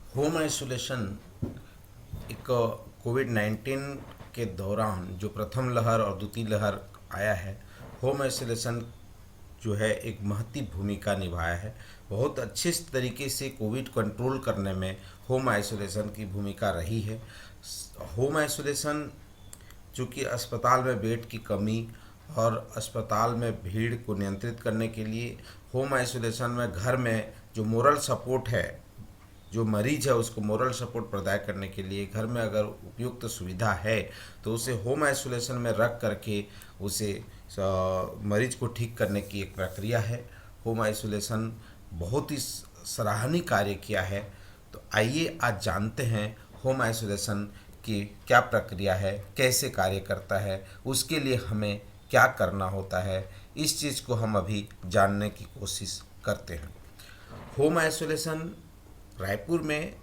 Home isolation एक कोविड-19 के दौरान जो प्रथम लहर और द्वितीय लहर आया है, होम आइसोलेशन जो है एक महती भूमिका निभाया है। बहुत अच्छे तरीके से कोविड कंट्रोल करने में होम आइसोलेशन की भूमिका रही है। होम आइसोलेशन चूँकि अस्पताल में बेड की कमी और अस्पताल में भीड़ को नियंत्रित करने के लिए होम आइसोलेशन में घर में जो मोरल सपोर्ट है, जो मरीज है उसको मोरल सपोर्ट प्रदान करने के लिए घर में अगर उपयुक्त सुविधा है तो उसे होम आइसोलेशन में रख करके उसे मरीज को ठीक करने की एक प्रक्रिया है। होम आइसोलेशन बहुत ही सराहनीय कार्य किया है। तो आइए आज जानते हैं होम आइसोलेशन की क्या प्रक्रिया है, कैसे कार्य करता है, उसके लिए हमें क्या करना होता है। इस चीज़ को हम अभी जानने की कोशिश करते हैं। होम आइसोलेशन रायपुर में,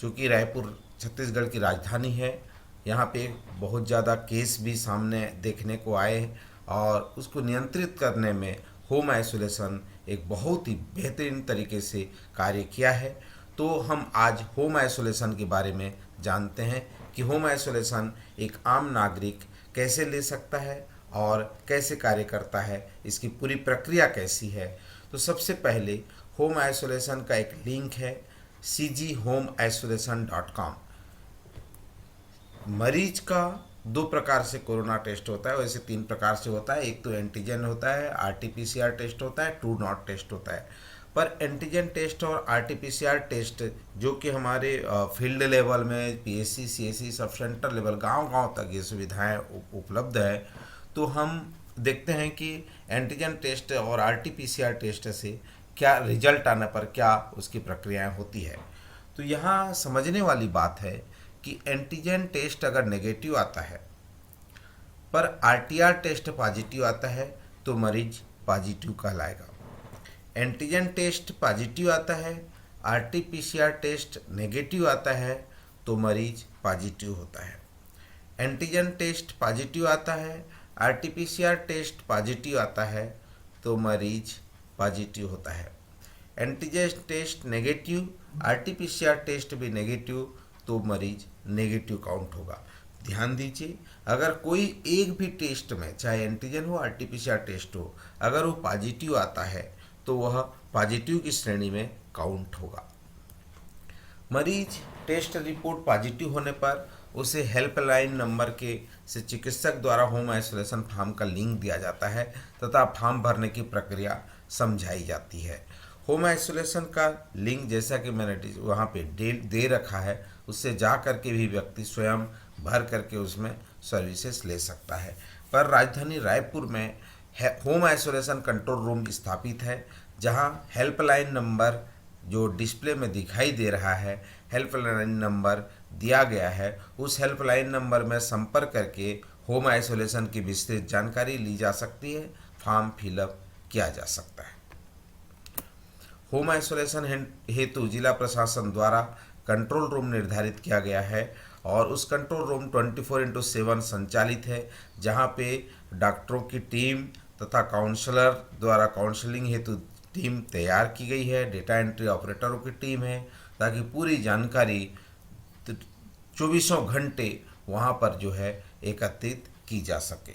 चूँकि रायपुर छत्तीसगढ़ की राजधानी है, यहाँ पे बहुत ज़्यादा केस भी सामने देखने को आए हैं और उसको नियंत्रित करने में होम आइसोलेशन एक बहुत ही बेहतरीन तरीके से कार्य किया है। तो हम आज होम आइसोलेशन के बारे में जानते हैं कि होम आइसोलेशन एक आम नागरिक कैसे ले सकता है और कैसे कार्य करता है, इसकी पूरी प्रक्रिया कैसी है। तो सबसे पहले होम आइसोलेशन का एक लिंक है cghomeIsolation.com। मरीज का दो प्रकार से कोरोना टेस्ट होता है, वैसे तीन प्रकार से होता है। एक तो एंटीजन होता है, आरटीपीसीआर टेस्ट होता है, ट्रू नॉट टेस्ट होता है। पर एंटीजन टेस्ट और आरटीपीसीआर टेस्ट जो कि हमारे फील्ड लेवल में PSC CSC sub centre level गांव-गांव तक ये सुविधाएं उपलब्ध है। तो हम देखते हैं कि एंटीजन टेस्ट और आरटीपीसीआर टेस्ट से क्या रिजल्ट आने पर क्या उसकी प्रक्रियाएं होती है। तो यहाँ समझने वाली बात है कि एंटीजन टेस्ट अगर नेगेटिव आता है पर आरटीआर टेस्ट पॉजिटिव आता है तो मरीज पॉजिटिव कहलाएगा। एंटीजन टेस्ट पॉजिटिव आता है, आरटीपीसीआर टेस्ट नेगेटिव आता है तो मरीज पॉजिटिव होता है। एंटीजन टेस्ट पॉजिटिव आता है, आरटीपीसीआर टेस्ट पॉजिटिव आता है तो मरीज पॉजिटिव होता है। Antigen test negative, RTPCR test भी नेगेटिव तो मरीज नेगेटिव काउंट होगा। ध्यान दीजिए, अगर कोई एक भी टेस्ट में चाहे एंटीजन हो आरटीपीसीआर टेस्ट हो, अगर वो पॉजिटिव आता है तो वह पॉजिटिव की श्रेणी में काउंट होगा। मरीज टेस्ट रिपोर्ट पॉजिटिव होने पर उसे हेल्पलाइन नंबर के से चिकित्सक द्वारा होम आइसोलेशन फॉर्म का लिंक दिया जाता है तथा फॉर्म भरने की प्रक्रिया समझाई जाती है। होम आइसोलेशन का लिंक जैसा कि मैंने वहाँ पे दे रखा है, उससे जा करके भी व्यक्ति स्वयं भर करके उसमें सर्विसेज ले सकता है। पर राजधानी रायपुर में होम आइसोलेशन कंट्रोल रूम स्थापित है, जहाँ हेल्पलाइन नंबर जो डिस्प्ले में दिखाई दे रहा है, हेल्पलाइन नंबर दिया गया है। उस हेल्पलाइन नंबर में संपर्क करके होम आइसोलेशन की विस्तृत जानकारी ली जा सकती है, फॉर्म फिलअप किया जा सकता है। होम आइसोलेशन हेतु जिला प्रशासन द्वारा कंट्रोल रूम निर्धारित किया गया है और उस कंट्रोल रूम 24/7 संचालित है, जहां पे डॉक्टरों की टीम तथा काउंसलर द्वारा काउंसलिंग हेतु टीम तैयार की गई है, डेटा एंट्री ऑपरेटरों की टीम है, ताकि पूरी जानकारी चौबीसों घंटे वहाँ पर जो है एकत्रित की जा सके।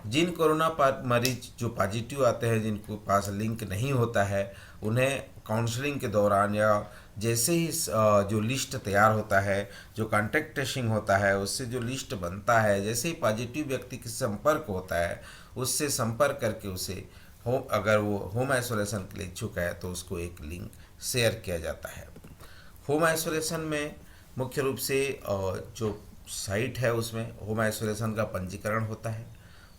जिन कोरोना मरीज जो पॉजिटिव आते हैं, जिनको पास लिंक नहीं होता है, उन्हें काउंसलिंग के दौरान या जैसे ही जो लिस्ट तैयार होता है, जो कॉन्टैक्ट ट्रेसिंग होता है, उससे जो लिस्ट बनता है, जैसे ही पॉजिटिव व्यक्ति के संपर्क होता है, उससे संपर्क करके उसे अगर वो होम आइसोलेशन के लिए इच्छुक है तो उसको एक लिंक शेयर किया जाता है। होम आइसोलेशन में मुख्य रूप से जो साइट है उसमें होम आइसोलेशन का पंजीकरण होता है।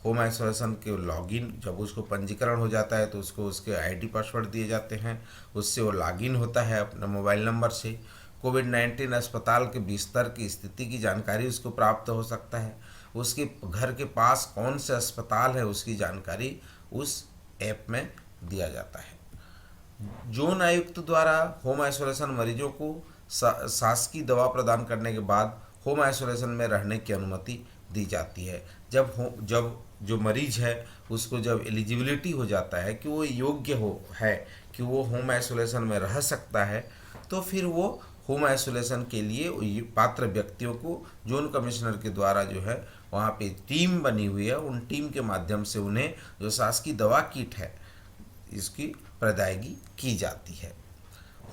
होम आइसोलेशन के लॉगिन, जब उसको पंजीकरण हो जाता है तो उसको उसके आईडी पासवर्ड दिए जाते हैं, उससे वो लॉगिन होता है अपने मोबाइल नंबर से। कोविड-19 अस्पताल के बिस्तर की स्थिति की जानकारी उसको प्राप्त हो सकता है। उसके घर के पास कौन से अस्पताल है उसकी जानकारी उस ऐप में दिया जाता है। जोन आयुक्त द्वारा होम आइसोलेशन मरीजों को शासकीय दवा प्रदान करने के बाद होम आइसोलेशन में रहने की अनुमति दी जाती है। जब जो मरीज है उसको जब एलिजिबिलिटी हो जाता है कि वो योग्य है कि वो होम आइसोलेशन में रह सकता है, तो फिर वो होम आइसोलेशन के लिए पात्र व्यक्तियों को जोन कमिश्नर के द्वारा जो है वहाँ पे टीम बनी हुई है, उन टीम के माध्यम से उन्हें जो शासकीय दवा किट है इसकी प्रदायगी की जाती है।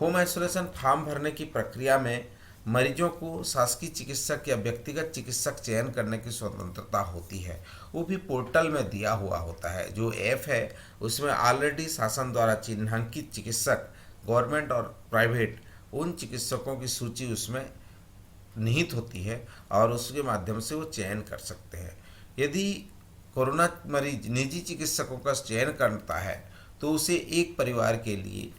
होम आइसोलेशन फॉर्म भरने की प्रक्रिया में मरीजों को शासकीय चिकित्सक या व्यक्तिगत चिकित्सक चयन करने की स्वतंत्रता होती है, वो भी पोर्टल में दिया हुआ होता है। जो ऐप है उसमें ऑलरेडी शासन द्वारा चिन्हांकित चिकित्सक गवर्नमेंट और प्राइवेट उन चिकित्सकों की सूची उसमें निहित होती है और उसके माध्यम से वो चयन कर सकते हैं। यदि कोरोना मरीज निजी चिकित्सकों का चयन करता है तो उसे एक परिवार के लिए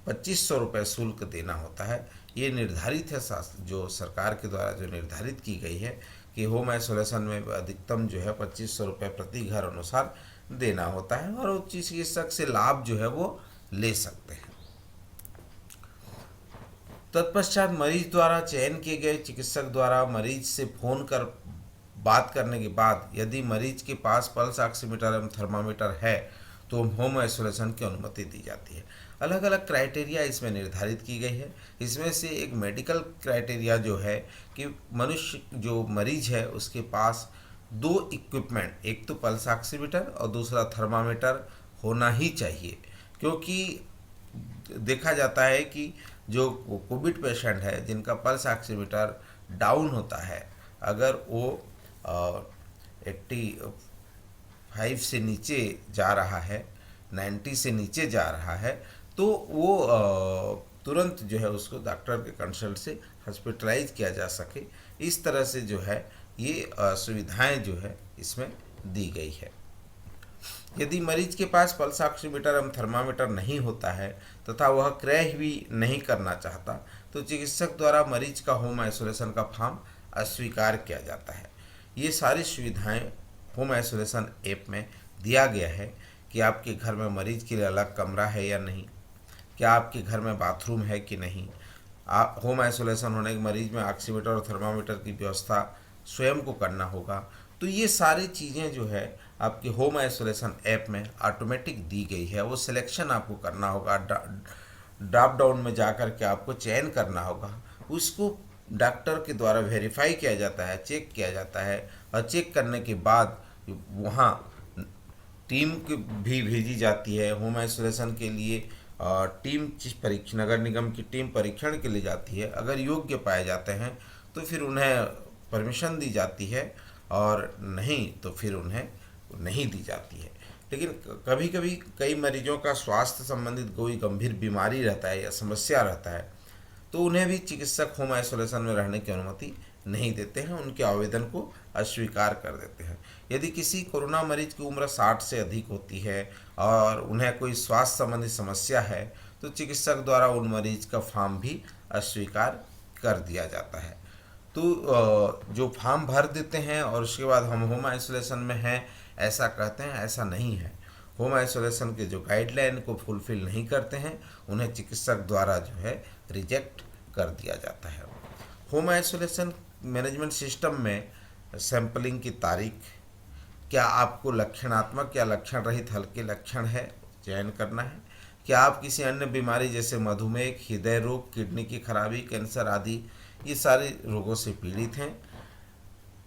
2500 रुपये शुल्क देना होता है। ये निर्धारित है जो सरकार के द्वारा जो निर्धारित की गई है कि होम आइसोलेशन में अधिकतम जो है 2500 रुपये प्रति घर अनुसार देना होता है और उस चिकित्सक से लाभ जो है वो ले सकते हैं। तत्पश्चात मरीज द्वारा चयन किए गए चिकित्सक द्वारा मरीज से फोन कर बात करने के बाद यदि मरीज के पास पल्स ऑक्सीमीटर एवं थर्मामीटर है तो होम आइसोलेशन की अनुमति दी जाती है। अलग अलग क्राइटेरिया इसमें निर्धारित की गई है। इसमें से एक मेडिकल क्राइटेरिया जो है कि मनुष्य जो मरीज है उसके पास 2 इक्विपमेंट, एक तो पल्स ऑक्सीमीटर और दूसरा थर्मामीटर होना ही चाहिए, क्योंकि देखा जाता है कि जो कोविड पेशेंट है जिनका पल्स ऑक्सीमीटर डाउन होता है, अगर वो 85 से नीचे जा रहा है, 90 से नीचे जा रहा है, तो वो तुरंत जो है उसको डॉक्टर के कंसल्ट से हॉस्पिटलाइज किया जा सके। इस तरह से जो है ये सुविधाएं जो है इसमें दी गई है। यदि मरीज के पास पल्स ऑक्सीमीटर एवं थर्मामीटर नहीं होता है तथा वह क्रय भी नहीं करना चाहता तो चिकित्सक द्वारा मरीज का होम आइसोलेशन का फॉर्म अस्वीकार किया जाता है। ये सारी सुविधाएं होम आइसोलेशन ऐप में दिया गया है कि आपके घर में मरीज के लिए अलग कमरा है या नहीं, क्या आपके घर में बाथरूम है कि नहीं, आप होम आइसोलेशन होने के मरीज में ऑक्सीमीटर और थर्मामीटर की व्यवस्था स्वयं को करना होगा। तो ये सारी चीज़ें जो है आपके होम आइसोलेशन ऐप में ऑटोमेटिक दी गई है। वो सिलेक्शन आपको करना होगा, ड्रॉप डाउन में जाकर के आपको चयन करना होगा, उसको डॉक्टर के द्वारा वेरीफाई किया जाता है, चेक किया जाता है और चेक करने के बाद वहाँ टीम भी भेजी जाती है होम आइसोलेशन के लिए। टीम परीक्षण, नगर निगम की टीम परीक्षण के लिए जाती है। अगर योग्य पाए जाते हैं तो फिर उन्हें परमिशन दी जाती है और नहीं तो फिर उन्हें नहीं दी जाती है। लेकिन कभी कभी कई मरीजों का स्वास्थ्य संबंधित कोई गंभीर बीमारी रहता है या समस्या रहता है तो उन्हें भी चिकित्सक होम आइसोलेशन में रहने की अनुमति नहीं देते हैं, उनके आवेदन को अस्वीकार कर देते हैं। यदि किसी कोरोना मरीज की उम्र 60 से अधिक होती है और उन्हें कोई स्वास्थ्य संबंधी समस्या है तो चिकित्सक द्वारा उन मरीज का फॉर्म भी अस्वीकार कर दिया जाता है। तो जो फॉर्म भर देते हैं और उसके बाद हम होम आइसोलेशन में हैं ऐसा कहते हैं, ऐसा नहीं है। होम आइसोलेशन के जो गाइडलाइन को फुलफिल नहीं करते हैं उन्हें चिकित्सक द्वारा जो है रिजेक्ट कर दिया जाता है। होम आइसोलेशन मैनेजमेंट सिस्टम में सैंपलिंग की तारीख, क्या आपको लक्षणात्मक या लक्षण रहित हल्के लक्षण है चयन करना है, क्या आप किसी अन्य बीमारी जैसे मधुमेह, हृदय रोग, किडनी की खराबी, कैंसर आदि ये सारे रोगों से पीड़ित हैं,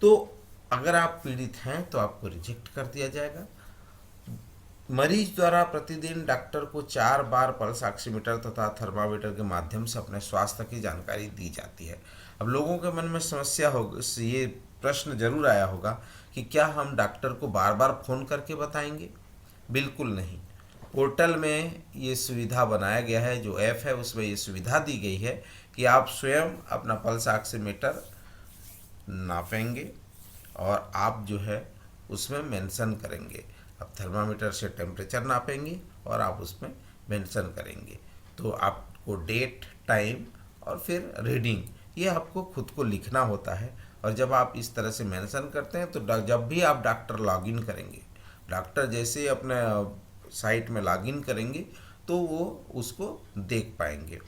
तो अगर आप पीड़ित हैं तो आपको रिजेक्ट कर दिया जाएगा। मरीज द्वारा प्रतिदिन डॉक्टर को 4 बार पल्स ऑक्सीमीटर तथा थर्मामीटर के माध्यम से अपने स्वास्थ्य की जानकारी दी जाती है। अब लोगों के मन में समस्या होगी, ये प्रश्न जरूर आया होगा कि क्या हम डॉक्टर को बार बार फ़ोन करके बताएंगे? बिल्कुल नहीं। पोर्टल में ये सुविधा बनाया गया है, जो ऐप है उसमें ये सुविधा दी गई है कि आप स्वयं अपना पल्स ऑक्सीमीटर नापेंगे और आप जो है उसमें मेंशन करेंगे। आप थर्मामीटर से टेम्परेचर नापेंगे और आप उसमें मेंशन करेंगे, तो आपको डेट, टाइम और फिर रीडिंग ये आपको खुद को लिखना होता है। और जब आप इस तरह से मेंशन करते हैं तो जब भी आप डॉक्टर लॉगिन करेंगे, डॉक्टर जैसे अपने साइट में लॉगिन करेंगे तो वो उसको देख पाएंगे।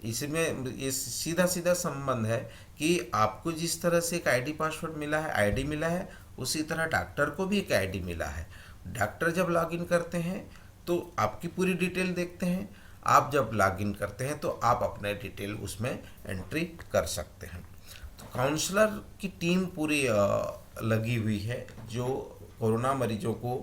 इसमें ये सीधा सीधा संबंध है कि आपको जिस तरह से एक आईडी पासवर्ड मिला है, आईडी मिला है, उसी तरह डॉक्टर को भी एक आईडी मिला है। डॉक्टर जब लॉगिन करते हैं तो आपकी पूरी डिटेल देखते हैं, आप जब लॉगिन करते हैं तो आप अपने डिटेल उसमें एंट्री कर सकते हैं। तो काउंसलर की टीम पूरी लगी हुई है, जो कोरोना मरीजों को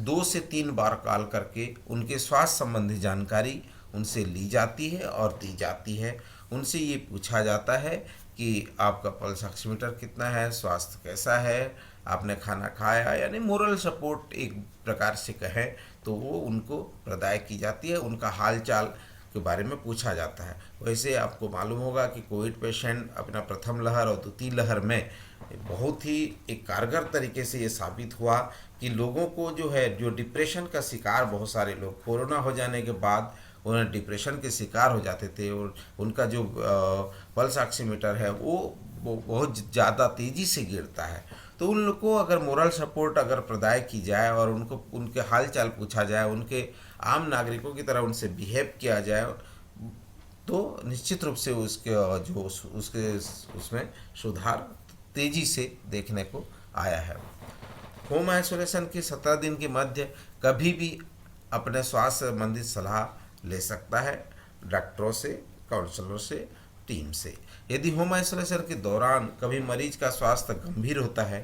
2 से 3 बार कॉल करके उनके स्वास्थ्य संबंधी जानकारी उनसे ली जाती है और दी जाती है। उनसे ये पूछा जाता है कि आपका पल्स ऑक्सीमीटर कितना है, स्वास्थ्य कैसा है, आपने खाना खाया, यानी मोरल सपोर्ट एक प्रकार से कहें तो वो उनको प्रदाय की जाती है। उनका हाल चाल के बारे में पूछा जाता है। वैसे आपको मालूम होगा कि कोविड पेशेंट अपना प्रथम लहर और द्वितीय लहर में बहुत ही एक कारगर तरीके से ये साबित हुआ कि लोगों को जो है, जो डिप्रेशन का शिकार बहुत सारे लोग कोरोना हो जाने के बाद उन्हें डिप्रेशन के शिकार हो जाते थे, और उनका जो पल्स ऑक्सीमीटर है वो बहुत ज़्यादा तेज़ी से गिरता है। तो उन लोग को अगर मोरल सपोर्ट अगर प्रदाय की जाए और उनको उनके हाल चाल पूछा जाए, उनके आम नागरिकों की तरह उनसे बिहेव किया जाए, तो निश्चित रूप से उसके जो उसके उसमें सुधार तेज़ी से देखने को आया है। होम आइसोलेशन के 17 दिन के मध्य कभी भी अपने स्वास्थ्य संबंधित सलाह ले सकता है डॉक्टरों से, काउंसलर से, टीम से। यदि होम आइसोलेशन के दौरान कभी मरीज का स्वास्थ्य गंभीर होता है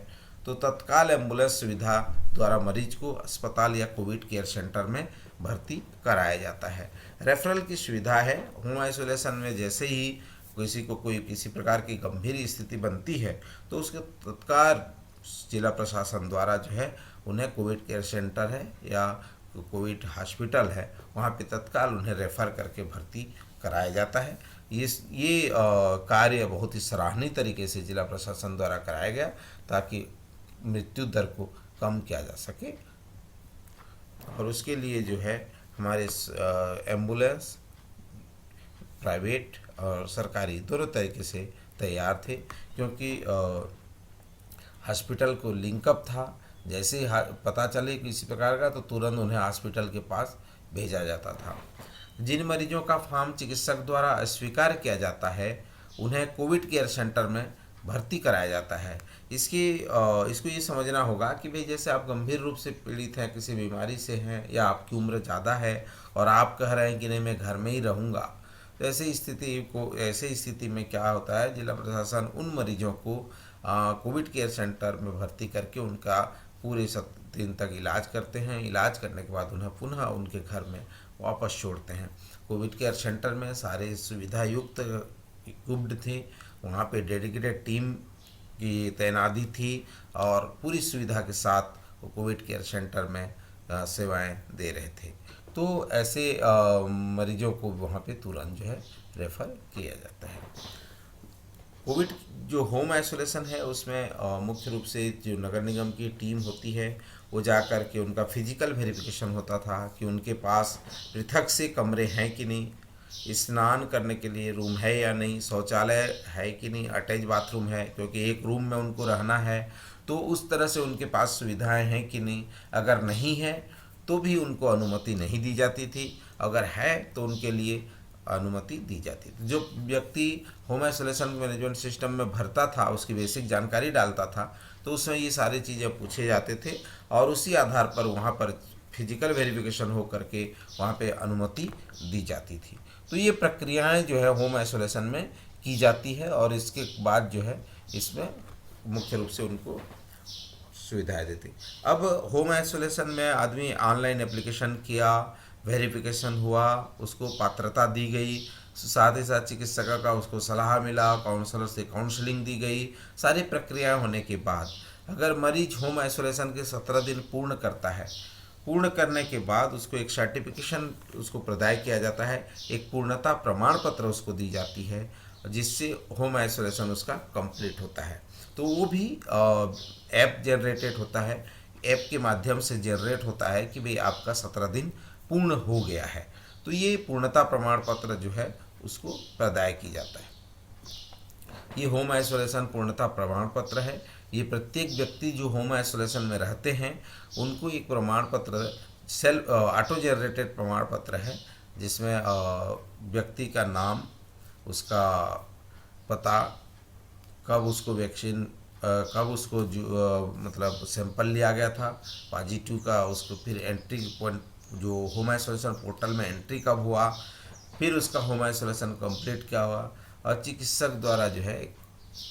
तो तत्काल एम्बुलेंस सुविधा द्वारा मरीज को अस्पताल या कोविड केयर सेंटर में भर्ती कराया जाता है। रेफरल की सुविधा है। होम आइसोलेशन में जैसे ही किसी को कोई किसी प्रकार की गंभीर स्थिति बनती है तो उसके तत्काल जिला प्रशासन द्वारा जो है उन्हें कोविड केयर सेंटर है या कोविड हॉस्पिटल है वहाँ पे तत्काल उन्हें रेफ़र करके भर्ती कराया जाता है। ये कार्य बहुत ही सराहनीय तरीके से जिला प्रशासन द्वारा कराया गया ताकि मृत्यु दर को कम किया जा सके, और उसके लिए जो है हमारे एम्बुलेंस प्राइवेट और सरकारी दोनों तरीके से तैयार थे, क्योंकि हॉस्पिटल को लिंकअप था। जैसे ही पता चले किसी प्रकार का तो तुरंत उन्हें हॉस्पिटल के पास भेजा जाता था। जिन मरीजों का फॉर्म चिकित्सक द्वारा अस्वीकार किया जाता है उन्हें कोविड केयर सेंटर में भर्ती कराया जाता है। इसको ये समझना होगा कि भाई जैसे आप गंभीर रूप से पीड़ित हैं, किसी बीमारी से हैं, या आपकी उम्र ज़्यादा है और आप कह रहे हैं कि नहीं मैं घर में ही रहूँगा, तो ऐसे स्थिति में क्या होता है, जिला प्रशासन उन मरीजों को कोविड केयर सेंटर में भर्ती करके उनका पूरे 7 दिन तक इलाज करते हैं। इलाज करने के बाद उन्हें पुनः उनके घर में वापस छोड़ते हैं। कोविड केयर सेंटर में सारे सुविधा युक्त इक्विप्ड थे, वहाँ पे डेडिकेटेड टीम की तैनाती थी और पूरी सुविधा के साथ वो कोविड केयर सेंटर में सेवाएं दे रहे थे। तो ऐसे मरीजों को वहाँ पे तुरंत जो है रेफ़र किया जाता है। कोविड जो होम आइसोलेशन है उसमें मुख्य रूप से जो नगर निगम की टीम होती है वो जा कर के उनका फिजिकल वेरिफिकेशन होता था कि उनके पास पृथक से कमरे हैं कि नहीं, स्नान करने के लिए रूम है या नहीं, शौचालय है कि नहीं, अटैच बाथरूम है, क्योंकि एक रूम में उनको रहना है तो उस तरह से उनके पास सुविधाएं हैं कि नहीं। अगर नहीं है तो भी उनको अनुमति नहीं दी जाती थी, अगर है तो उनके लिए अनुमति दी जाती थी। जो व्यक्ति होम आइसोलेशन मैनेजमेंट सिस्टम में भरता था, उसकी बेसिक जानकारी डालता था, तो उसमें ये सारी चीज़ें पूछे जाते थे और उसी आधार पर वहाँ पर फिजिकल वेरिफिकेशन हो करके वहाँ पे अनुमति दी जाती थी। तो ये प्रक्रियाएं जो है होम आइसोलेशन में की जाती है और इसके बाद जो है इसमें मुख्य रूप से उनको सुविधाएं देती। अब होम आइसोलेशन में आदमी ऑनलाइन एप्लीकेशन किया, वेरिफिकेशन हुआ, उसको पात्रता दी गई, साथ ही साथ चिकित्सक का उसको सलाह मिला, काउंसलर से काउंसलिंग दी गई। सारी प्रक्रियाएं होने के बाद अगर मरीज होम आइसोलेशन के 17 दिन पूर्ण करता है, पूर्ण करने के बाद उसको एक सर्टिफिकेशन उसको प्रदान किया जाता है, एक पूर्णता प्रमाण पत्र उसको दी जाती है जिससे होम आइसोलेशन उसका कंप्लीट होता है। तो वो भी ऐप जनरेटेड होता है, ऐप के माध्यम से जनरेट होता है कि भाई आपका 17 दिन पूर्ण हो गया है। तो ये पूर्णता प्रमाण पत्र जो है उसको प्रदान की जाता है। ये होम आइसोलेशन पूर्णता प्रमाण पत्र है। ये प्रत्येक व्यक्ति जो होम आइसोलेशन में रहते हैं उनको एक प्रमाण पत्र सेल्फ ऑटो जनरेटेड प्रमाण पत्र है जिसमें व्यक्ति का नाम, उसका पता, कब उसको वैक्सीन कब उसको मतलब सैंपल लिया गया था, पॉजिटिव का उसको फिर एंट्री पॉइंट जो होम आइसोलेशन पोर्टल में एंट्री कब हुआ, फिर उसका होम आइसोलेशन कंप्लीट क्या हुआ, और चिकित्सक द्वारा जो है,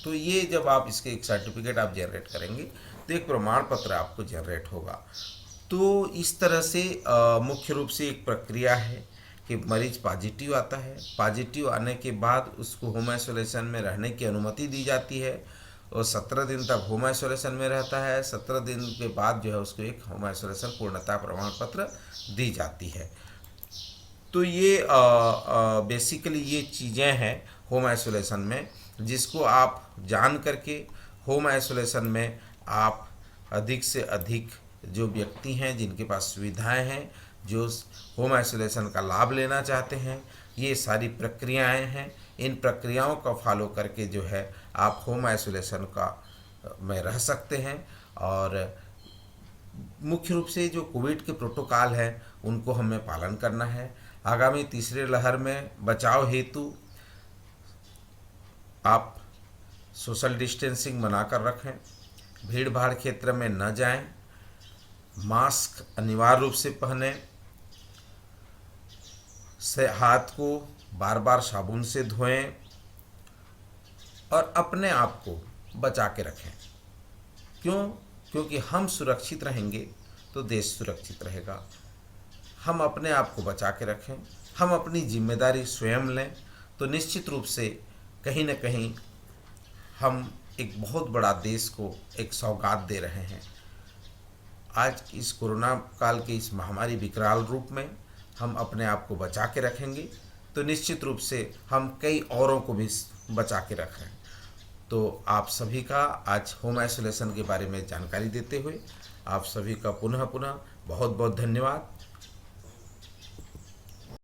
तो ये जब आप इसके एक सर्टिफिकेट आप जनरेट करेंगे तो एक प्रमाण पत्र आपको जनरेट होगा। तो इस तरह से मुख्य रूप से एक प्रक्रिया है कि मरीज पॉजिटिव आता है, पॉजिटिव आने के बाद उसको होम आइसोलेशन में रहने की अनुमति दी जाती है और 17 दिन तक होम आइसोलेशन में रहता है। 17 दिन के बाद जो है उसको एक होम आइसोलेशन पूर्णता प्रमाण पत्र दी जाती है। तो ये बेसिकली ये चीज़ें हैं होम आइसोलेशन में, जिसको आप जान करके होम आइसोलेशन में आप अधिक से अधिक जो व्यक्ति हैं जिनके पास सुविधाएं हैं, जो होम आइसोलेशन का लाभ लेना चाहते हैं, ये सारी प्रक्रियाएं हैं। इन प्रक्रियाओं का फॉलो करके जो है आप होम आइसोलेशन का में रह सकते हैं। और मुख्य रूप से जो कोविड के प्रोटोकॉल हैं उनको हमें पालन करना है। आगामी तीसरे लहर में बचाव हेतु आप सोशल डिस्टेंसिंग बनाकर रखें, भीड़ भाड़ क्षेत्र में न जाएं, मास्क अनिवार्य रूप से पहनें, से हाथ को बार बार साबुन से धोएं और अपने आप को बचा के रखें। क्यों? क्योंकि हम सुरक्षित रहेंगे तो देश सुरक्षित रहेगा। हम अपने आप को बचा के रखें, हम अपनी जिम्मेदारी स्वयं लें, तो निश्चित रूप से कहीं न कहीं हम एक बहुत बड़ा देश को एक सौगात दे रहे हैं। आज इस कोरोना काल के इस महामारी विकराल रूप में हम अपने आप को बचा के रखेंगे तो निश्चित रूप से हम कई औरों को भी बचा के रखें। तो आप सभी का आज होम आइसोलेशन के बारे में जानकारी देते हुए आप सभी का पुनः बहुत बहुत धन्यवाद।